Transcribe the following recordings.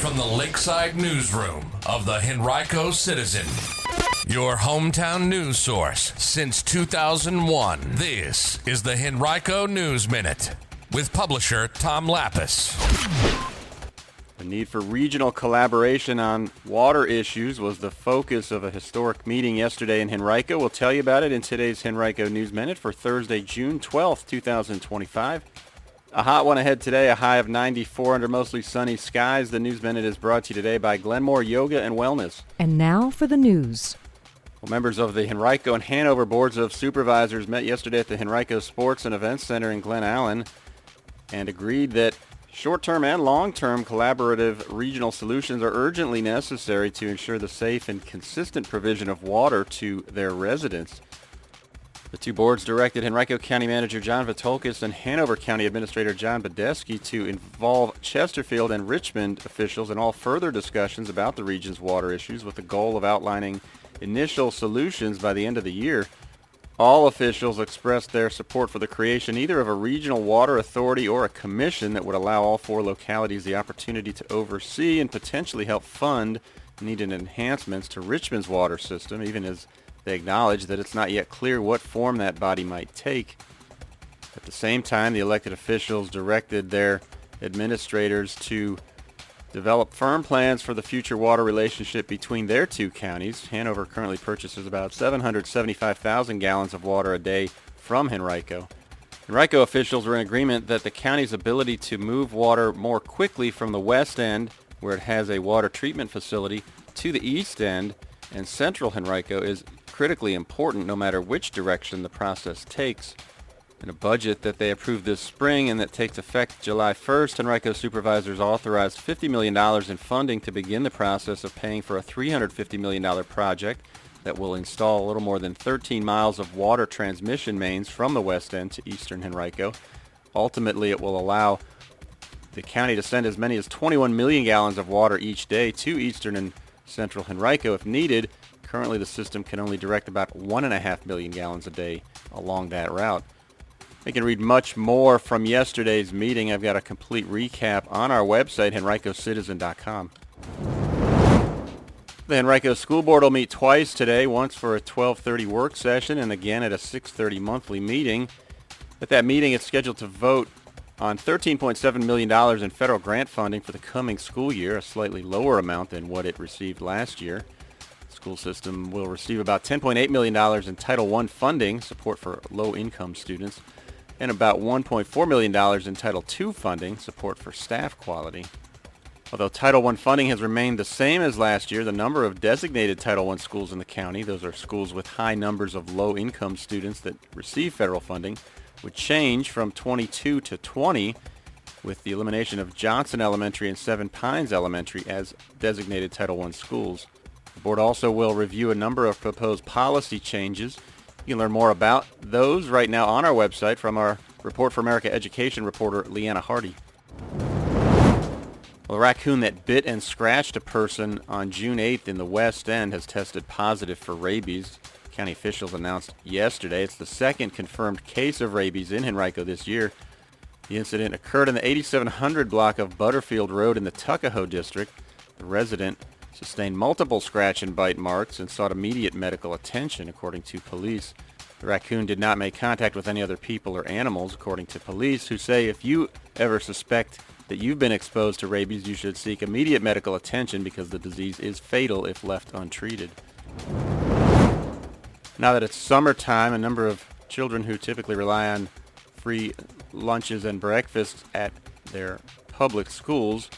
from the Lakeside Newsroom of the Henrico Citizen, your hometown news source since 2001. This is the Henrico News Minute with publisher Tom Lapis. The need for regional collaboration on water issues was the focus of a historic meeting yesterday in Henrico. We'll tell you about it in today's Henrico News Minute for Thursday, June 12th, 2025. A hot one ahead today, a high of 94 under mostly sunny skies. The News Minute is brought to you today by Glenmore Yoga and Wellness. And now for the news. Well, members of the Henrico and Hanover Boards of Supervisors met yesterday at the Henrico Sports and Events Center in Glen Allen and agreed that short-term and long-term collaborative regional solutions are urgently necessary to ensure the safe and consistent provision of water to their residents. The two boards directed Henrico County Manager John Vitolkis and Hanover County Administrator John Badesky to involve Chesterfield and Richmond officials in all further discussions about the region's water issues with the goal of outlining initial solutions by the end of the year. All officials expressed their support for the creation either of a regional water authority or a commission that would allow all four localities the opportunity to oversee and potentially help fund needed enhancements to Richmond's water system, even as they acknowledge that it's not yet clear what form that body might take. At the same time, the elected officials directed their administrators to develop firm plans for the future water relationship between their two counties. Hanover currently purchases about 775,000 gallons of water a day from Henrico. Henrico officials were in agreement that the county's ability to move water more quickly from the west end, where it has a water treatment facility, to the east end and central Henrico is critically important no matter which direction the process takes. In a budget that they approved this spring and that takes effect July 1st, Henrico supervisors authorized $50 million in funding to begin the process of paying for a $350 million project that will install a little more than 13 miles of water transmission mains from the west end to eastern Henrico. Ultimately, it will allow the county to send as many as 21 million gallons of water each day to eastern and central Henrico if needed. Currently, the system can only direct about 1.5 million gallons a day along that route. You can read much more from yesterday's meeting. I've got a complete recap on our website, henricocitizen.com. The Henrico School Board will meet twice today, once for a 12:30 work session and again at a 6:30 monthly meeting. At that meeting, it's scheduled to vote on $13.7 million in federal grant funding for the coming school year, a slightly lower amount than what it received last year. The school system will receive about $10.8 million in Title I funding, support for low-income students, and about $1.4 million in Title II funding, support for staff quality. Although Title I funding has remained the same as last year, the number of designated Title I schools in the county, those are schools with high numbers of low-income students that receive federal funding, would change from 22 to 20 with the elimination of Johnson Elementary and Seven Pines Elementary as designated Title I schools. The board also will review a number of proposed policy changes. You can learn more about those right now on our website from our Report for America education reporter, Leanna Hardy. Well, a raccoon that bit and scratched a person on June 8th in the West End has tested positive for rabies. County officials announced yesterday it's the second confirmed case of rabies in Henrico this year. The incident occurred in the 8700 block of Butterfield Road in the Tuckahoe district. The resident sustained multiple scratch and bite marks and sought immediate medical attention, according to police. The raccoon did not make contact with any other people or animals, according to police, who say if you ever suspect that you've been exposed to rabies, you should seek immediate medical attention because the disease is fatal if left untreated. Now that it's summertime, a number of children who typically rely on free lunches and breakfasts at their public schools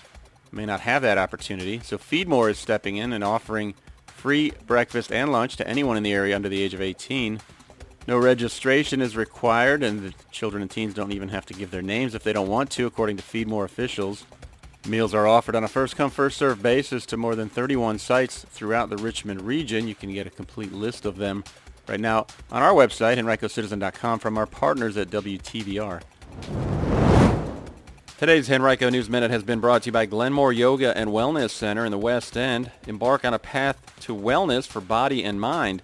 may not have that opportunity. So Feedmore is stepping in and offering free breakfast and lunch to anyone in the area under the age of 18. No registration is required, and the children and teens don't even have to give their names if they don't want to, according to Feedmore officials. Meals are offered on a first-come, first-served basis to more than 31 sites throughout the Richmond region. You can get a complete list of them right now on our website, henricocitizen.com, from our partners at WTVR. Today's Henrico News Minute has been brought to you by Glenmore Yoga and Wellness Center in the West End. Embark on a path to wellness for body and mind.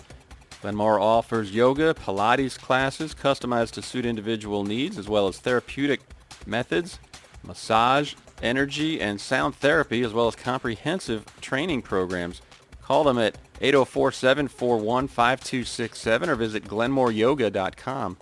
Glenmore offers yoga, Pilates classes customized to suit individual needs, as well as therapeutic methods, massage, energy, and sound therapy, as well as comprehensive training programs. Call them at 804-741-5267 or visit glenmoreyoga.com.